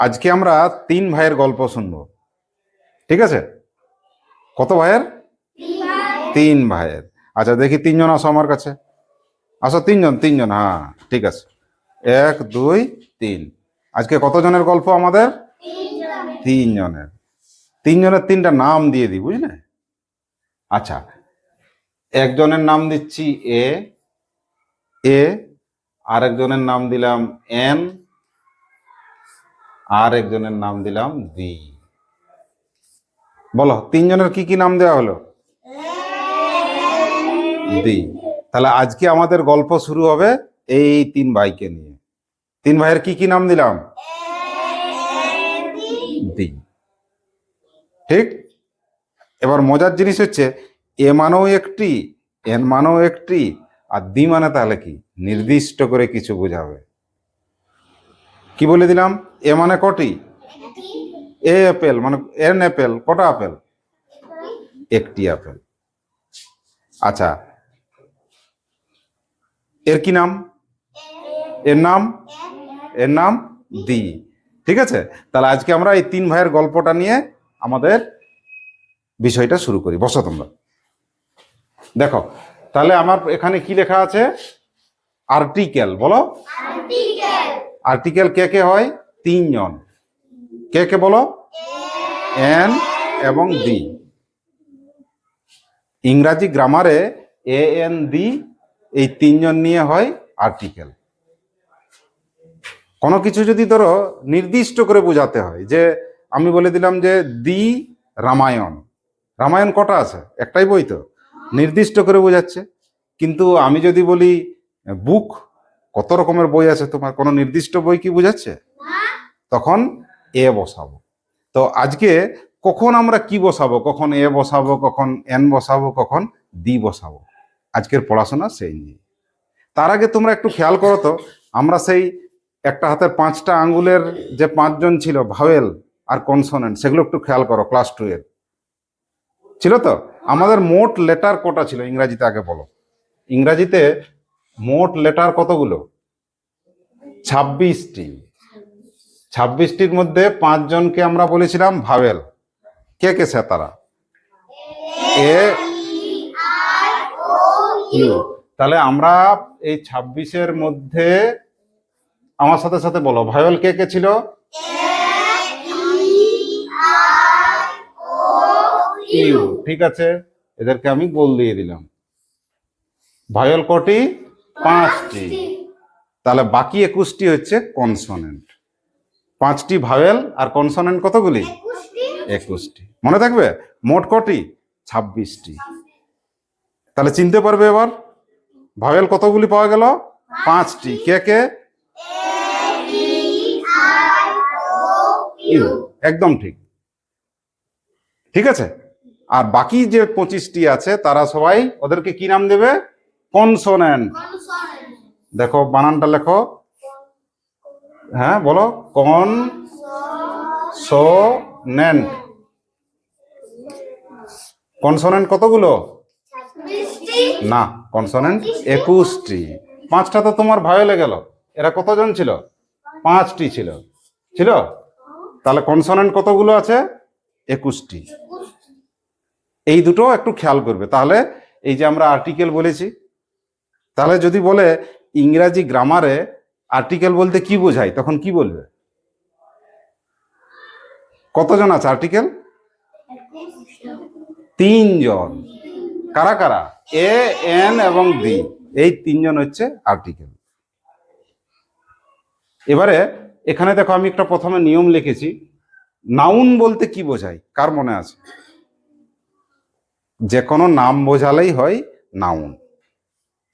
আজকে আমরা 3 ভাইয়ের গল্প শুনবো। ঠিক আছে? কত ভাইয়ের? 3 ভাইয়ের। আচ্ছা, দেখি 3জন আসো আমার কাছে। আসো, 3জন। হ্যাঁ, ঠিক আছে। 1 2 3। আজকে কতজনের গল্প আমাদের? 3জনের। 3জনের 3টা নাম দিয়ে দিই, বুঝলে? আচ্ছা, একজনের নাম দিচ্ছি এ, আর একজনের নাম দিলাম এন, আর একজনের নাম দিলাম বি। বলো, 3জনের কি কি নাম দেওয়া হলো? দি। তাহলে আজকে আমাদের গল্প শুরু হবে এই 3 ভাইকে নিয়ে। 3 ভাইয়ের কি কি নাম দিলাম? দি। ঠিক। এবার মজার জিনিস হচ্ছে, এ মানেও একটি, এন মানেও একটি, আর দি মানে তাহলে কি? নির্দিষ্ট করে কিছু বোঝাবে। কি বলে দিলাম? এ মানে কটি? এ আপেল মানে এন আপেল। কটা আপেল? একটি আপেল। আচ্ছা, এর কি নাম? এর নাম দি। ঠিক আছে? তাহলে আজকে আমরা এই 3 ভাইয়ের গল্পটা নিয়ে আমাদের বিষয়টা শুরু করি। বসো তোমরা। দেখো, তাহলে আমার এখানে কি লেখা আছে? আর্টিকেল। বলো, আর্টিকেল কে কে হয়? 3জন। কে কে বলো? এন এবং দি। ইংরাজি গ্রামারে এ এন দি এই 3জন নিয়ে হয় আর্টিকেল। কোনো কিছু যদি ধরো নির্দিষ্ট করে বোঝাতে হয়, যে আমি বলে দিলাম যে দি রামায়ণ। রামায়ণ কটা আছে? একটাই বই তো, নির্দিষ্ট করে বোঝাচ্ছে। কিন্তু আমি যদি বলি বুক, কত রকমের বই আছে, তোমার কোনো নির্দিষ্ট বই কি বোঝাচ্ছে? তখন এ বসাবো। তো আজকে কখন আমরা কি বসাবো, কখন এ বসাবো, কখন এন বসাবো, কখন দি বসাবো, আজকের পড়াশোনা সেই নিয়ে। তার আগে তোমরা একটু খেয়াল করো তো, আমরা সেই একটা হাতের 5টা আঙ্গুলের যে 5জন ছিল ভাওয়েল আর কনসোনেন্ট, সেগুলো একটু খেয়াল করো। ক্লাস 2 এর ছিল তো? আমাদের মোট লেটার কটা ছিল ইংরাজিতে? আগে বলো। ইংরাজিতে মোট লেটার কতগুলো? 26টি। 26টির মধ্যে 5জনকে আমরা বলেছিলাম ভাওয়েল। কে কে সে তারা? এ ইউ। তাহলে আমরা এই 26-এর মধ্যে, আমার সাথে সাথে বলো, ভাওয়েল কে কে ছিল? ইউ। ঠিক আছে, এদেরকে আমি গোল দিয়ে দিলাম। ভাওয়েল কটি? 5টি। তাহলে বাকি 21টি হচ্ছে কনসোনেন্ট। 5টি ভাওয়েল আর কনসোনেন্ট কতগুলি? 21টি। মনে থাকবে? মোট কটি? 26টি। তাহলে চিনতে পারবে এবার ভাওয়েল কতগুলি পাওয়া গেল? 5টি। কে কে? ইউ। একদম ঠিক। ঠিক আছে। আর বাকি যে 25টি আছে, তারা সবাই, ওদেরকে কি নাম দেবে? কনসোনেন্ট। দেখো বানানটা লেখো। হ্যাঁ বলো, কনসোনেন্ট। কনসোনেন্ট কতগুলো? না, কনসোনেন্ট 21টি। 5টা তো তোমার ভাওয়েলে গেল। এরা কতজন ছিল? 5টি ছিল। তাহলে কনসোনেন্ট কতগুলো আছে? 21টি। এই দুটো একটু খেয়াল করবে। তাহলে এই যে আমরা আর্টিকেল বলেছি, তাহলে যদি বলে ইংরাজি গ্রামারে আর্টিকেল বলতে কি বোঝায়, তখন কি বলবে? কতজন আছে আর্টিকেল? 3জন। কারা কারা? এ, এন এবং দি। এই 3জন হচ্ছে আর্টিকেল। এবারে এখানে দেখো, আমি একটা প্রথমে নিয়ম লিখেছি। নাউন বলতে কি বোঝায়, কার মনে আছে? যে কোনো নাম বোঝালেই হয় নাউন।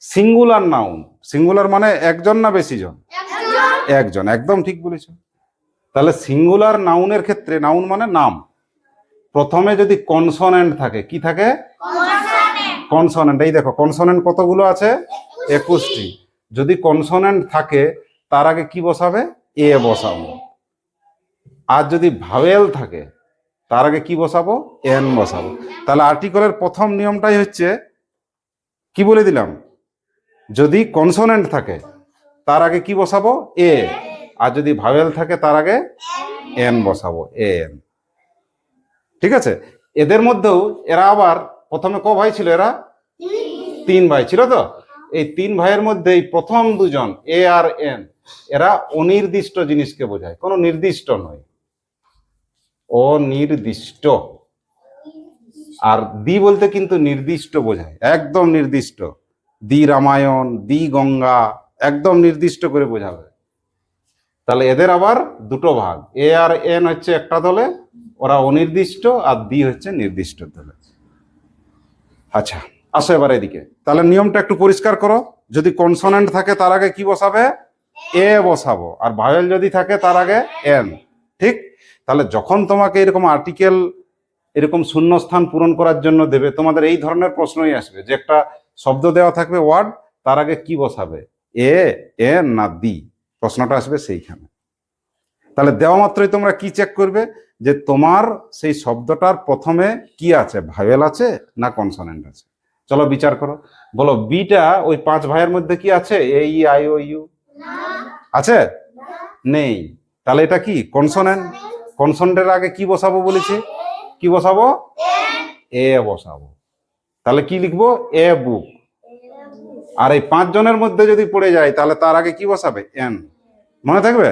Singular noun. সিঙ্গুলার মানে একজন না বেশি জন? একজন। একদম ঠিক বলেছ। তাহলে সিঙ্গুলার নাউনের ক্ষেত্রে, নাউন মানে নাম, প্রথমে যদি কনসোনেন্ট থাকে, কি থাকে? কনসোনেন্ট। এই দেখো, কনসোনেন্ট কতগুলো আছে? 21টি। যদি কনসোনেন্ট থাকে, তার আগে কি বসাবে? এ বসাবো। আর যদি ভাওয়েল থাকে, তার আগে কি বসাবো? এন বসাবো। তাহলে আর্টিকেলের প্রথম নিয়মটাই হচ্ছে, কি বলে দিলাম? যদি কনসোনেন্ট থাকে, তার আগে কি বসাবো? এ। আর যদি ভাওয়েল থাকে তার আগে এন বসাবো, এন। ঠিক আছে, এদের মধ্যেও এরা আবার প্রথমে ক ভাই ছিল? এরা 3 ভাই ছিল। তো এই 3 ভাইয়ের মধ্যে এই প্রথম দুজন এ আর এন, এরা অনির্দিষ্ট জিনিসকে বোঝায়, কোনো নির্দিষ্ট নয়, অনির্দিষ্ট। আর দি বলতে কিন্তু নির্দিষ্ট বোঝায়, একদম নির্দিষ্ট। দি রামায়ণ, দি গঙ্গা, একদম নির্দিষ্ট করে বোঝাবে। তাহলে এদের আবার দুটো ভাগ, এ আর এন হচ্ছে একটা দলে, ওরা অনির্দিষ্ট, আর দি হচ্ছে নির্দিষ্ট দলে। আচ্ছা, আসো এবার এদিকে। তাহলে নিয়মটা একটু পরিষ্কার করো। যদি কনসোনেন্ট থাকে তার আগে কি বসাবে? এ বসাবো। আর ভাওয়েল যদি থাকে তার আগে এন। ঠিক? তাহলে যখন তোমাকে এরকম আর্টিকেল, এরকম শূন্যস্থান পূরণ করার জন্য দেবে, তোমাদের এই ধরনের প্রশ্নই আসবে যে একটা শব্দ দেওয়া থাকবে ওয়ার্ড, তার আগে কি বসাবে? এ, এন না দি? প্রশ্নটা আসবে সেইখানে। তাহলে দেওয়া মাত্রই তোমরা কি চেক করবে যে তোমার সেই শব্দটার প্রথমে কি আছে, ভাওয়েল আছে না কনসোনেন্ট আছে? চলো বিচার করো। বলো বিটা ওই 5 ভাইয়ের মধ্যে কি আছে? এ ই আই ও ইউ আছে? নেই। তাহলে এটা কি? কনসোনেন্ট। কনসোনেন্টের আগে কি বসাবো বলেছি? কি বসাবো? এ বসাবো। তাহলে কি লিখবো? এ বুক। আর এই 5 জনের মধ্যে যদি পড়ে যায় তাহলে তার আগে কি বসাবে? এন। মনে থাকবে?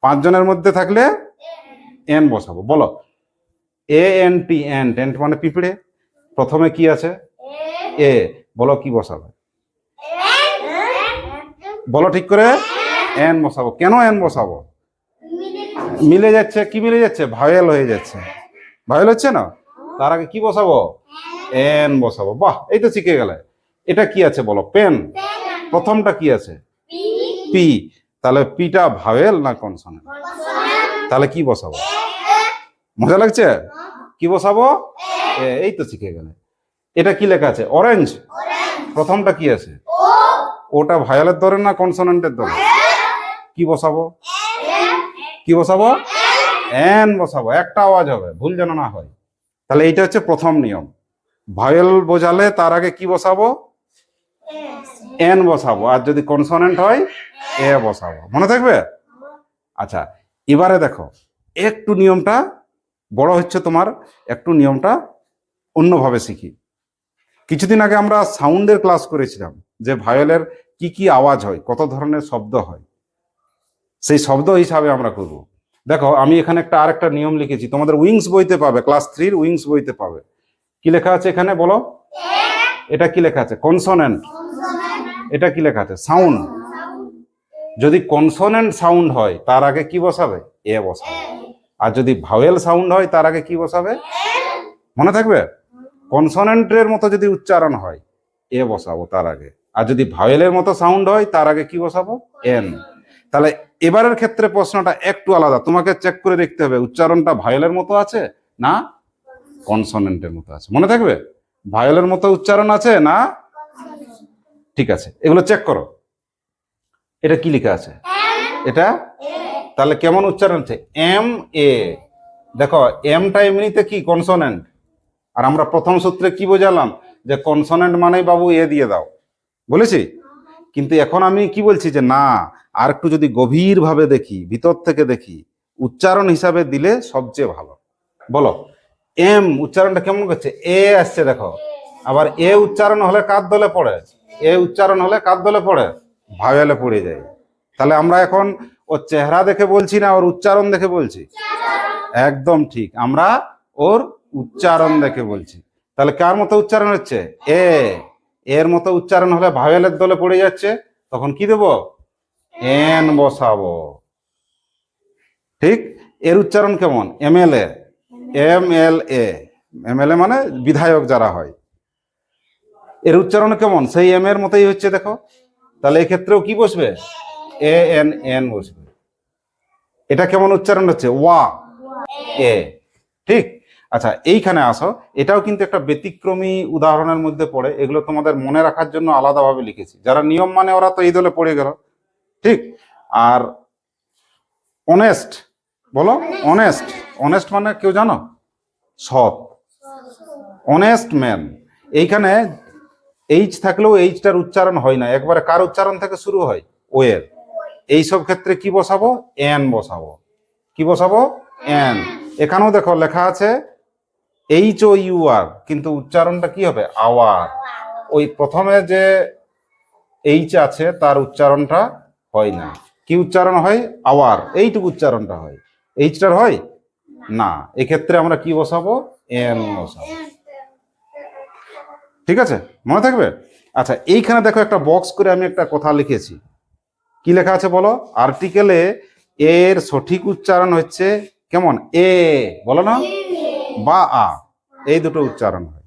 5 জনের মধ্যে থাকলে এন বসাবো। বলো A N T, ant, ant মানে পিঁপড়ে। প্রথমে কি আছে? এ। বলো কি বসাবে? বলো ঠিক করে। এন বসাবো। কেন এন বসাবো? মিলে যাচ্ছে। কি মিলে যাচ্ছে? ভাওয়েল হয়ে যাচ্ছে। ভাওয়েল হচ্ছে না? তার আগে কি বসাবো? এন বসাবো। বাহ, এই তো শিখে গেলে। এটা কি আছে বলো? পেন। প্রথমটা কি আছে? পি। তাহলে পিটা ভাওয়েল না কনসোনেন্ট? তাহলে কি বসাবো? মজা লাগছে? কি বসাবো? এই তো শিখে গেলে। এটা কি লেখা আছে? অরেঞ্জ। প্রথমটা কি আছে? ওটা ভায়োলের ধরে না কনসোনেন্টের ধরে? কি বসাবো? কি বসাবো? এন বসাবো। একটা আওয়াজ হবে, ভুল যেন না হয়। তাহলে এইটা হচ্ছে প্রথম নিয়ম। ভায়োল বোঝালে তার আগে কি বসাবো? এন বসাবো। আর যদি কনসোনেন্ট হয় এ বসাবো। মনে থাকবে? আচ্ছা, এবারে দেখো, একটু নিয়মটা বড় হচ্ছে তোমার, একটু নিয়মটা অন্যভাবে শিখি। কিছুদিন আগে আমরা সাউন্ডের ক্লাস করেছিলাম যে ভায়োলের কি কি আওয়াজ হয়, কত ধরনের শব্দ হয়, সেই শব্দ হিসাবে আমরা করব। দেখো আমি এখানে আরেকটা নিয়ম লিখেছি, তোমাদের উইংস বইতে পাবে, ক্লাস 3 উইংস বইতে পাবে। কি লেখা আছে এখানে বলো? এটা কি লেখা আছে? কনসোনেন্ট। এটা কি লেখা আছে? সাউন্ড। যদি কনসোনেন্ট সাউন্ড হয় তার আগে কি বসাবে? এ বসাবে। আর যদি ভাওয়েল সাউন্ড হয় তার আগে কি বসাবে? মনে থাকবে? কনসোনেন্টের মতো যদি উচ্চারণ হয় এ বসাবো তার আগে। আর যদি ভাওয়েলের মতো সাউন্ড হয় তার আগে কি বসাবো? এন। তাহলে এবারের ক্ষেত্রে প্রশ্নটা একটু আলাদা, তোমাকে চেক করে দেখতে হবে উচ্চারণটা ভায়োলের মতো আছে না কনসোনেন্টের মতো আছে। মনে থাকবে? ভায়োলের মতো উচ্চারণ আছে না? ঠিক আছে, এগুলো চেক করো। এটা কি লেখা আছে? এটা তাহলে কেমন উচ্চারণ হচ্ছে? M A. দেখো এমটা এমনিতে কি কনসোনেন্ট, আর আমরা প্রথম সূত্রে কি বোঝালাম যে কনসোনেন্ট মানেই বাবু এ দিয়ে দাও বলেছি। কিন্তু এখন আমি কি বলছি যে না, আর একটু যদি গভীরভাবে দেখি, ভিতর থেকে দেখি, উচ্চারণ হিসাবে দিলে সবচেয়ে ভালো। বলো এম উচ্চারণটা কেমন করছে? এ আসছে দেখো। আবার এ উচ্চারণ হলে কার দলে পড়ে? এ উচ্চারণ হলে কার দলে পড়ে? ভাওয়েলে পড়ে যায়। তাহলে আমরা এখন ওর চেহারা দেখে বলছি না, ওর উচ্চারণ দেখে বলছি? একদম ঠিক, আমরা ওর উচ্চারণ দেখে বলছি। তাহলে কার মতো উচ্চারণ হচ্ছে? এ। এর মতো উচ্চারণ হলে ভাওয়েলের দলে পড়ে যাচ্ছে, তখন কি দেবো? এন বসাবো। ঠিক? এর উচ্চারণ কেমন? এম এল এ। এম এল এ। এম এল এ মানে বিধায়ক যারা হয়, এর উচ্চারণ কেমন? সেই এম এর মতোই হচ্ছে দেখো। তাহলে এক্ষেত্রেও কি বসবে? এ এন, এন বসবে। এটা কেমন উচ্চারণ হচ্ছে? ওয়া এ। ঠিক? আচ্ছা এইখানে আসো, এটাও কিন্তু একটা ব্যতিক্রমী উদাহরণের মধ্যে পড়ে। এগুলো তোমাদের মনে রাখার জন্য আলাদাভাবে লিখেছি। যারা নিয়ম মানে ওরা তো এই দলে পড়ে গেল। ঠিক? আর অনেস্ট, বলো অনেস্ট। অনেস্ট মানে কেউ জানো? সৎ। Honest man. এইখানে এইচ থাকলেও এইচটার উচ্চারণ হয় না, একবারে কার উচ্চারণ থেকে শুরু হয়? ও এর। এইসব ক্ষেত্রে কি বসাবো? এন বসাবো। কি বসাবো? এন। এখানেও দেখো লেখা আছে HOUR, কিন্তু উচ্চারণটা কি হবে? আওয়ার। ওই প্রথমে যে এইচ আছে তার উচ্চারণটা হয় না। কি উচ্চারণ হয়? আওয়ার। এইটুকু উচ্চারণটা হয়, এইচটার হয় না। এক্ষেত্রে আমরা কি বসাবো? এন বসাবো। ঠিক আছে, মনে থাকবে? আচ্ছা, এইখানে দেখো একটা বক্স করে আমি একটা কথা লিখেছি। কি লেখা আছে বলো? আর্টিকেলে এর সঠিক উচ্চারণ হচ্ছে কেমন? এ, বলো না, বা আ, এই দুটো উচ্চারণ হয়।